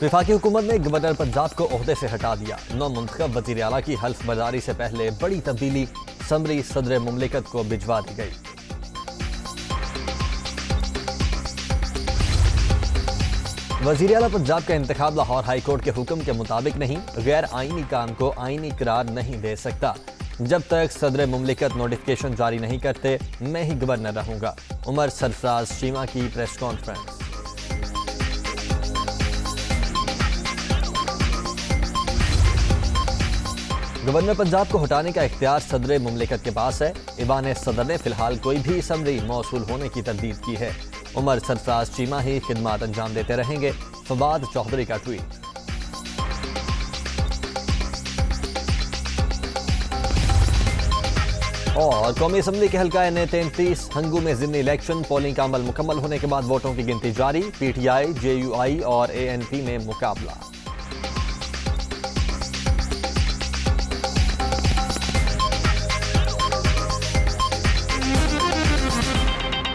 वफाकी हुकूमत ने गवर्नर पंजाब को ओहदे से हटा दिया। नौ मुंतखब वज़ीर आला की हल्फ बर्दारी से पहले बड़ी तब्दीली, समरी सदर मुमलिकत को भिजवा दी गई। वज़ीर आला पंजाब का इंतखाब लाहौर हाई कोर्ट के हुक्म के मुताबिक नहीं, गैर आईनी काम को आईनी करार नहीं दे सकता। जब तक सदर मुमलिकत नोटिफिकेशन जारी नहीं करते, मैं ही गवर्नर रहूंगा। उमर सरफराज चीमा की प्रेस कॉन्फ्रेंस। गवर्नर पंजाब को हटाने का इख्तियार सदर मुमलिकत के पास है। ईवान सदर ने फिलहाल कोई भी समरी मौसूल होने की तरदीद की है। उमर सरफराज चीमा ही खिदमात अंजाम देते रहेंगे। फवाद चौधरी का ट्वीट। और कौमी असम्बली के हल्का N33 हंगू में ज़िमनी इलेक्शन पोलिंग का अमल मुकम्मल होने के बाद वोटों की गिनती जारी। PTI, JUI और ANP में मुकाबला।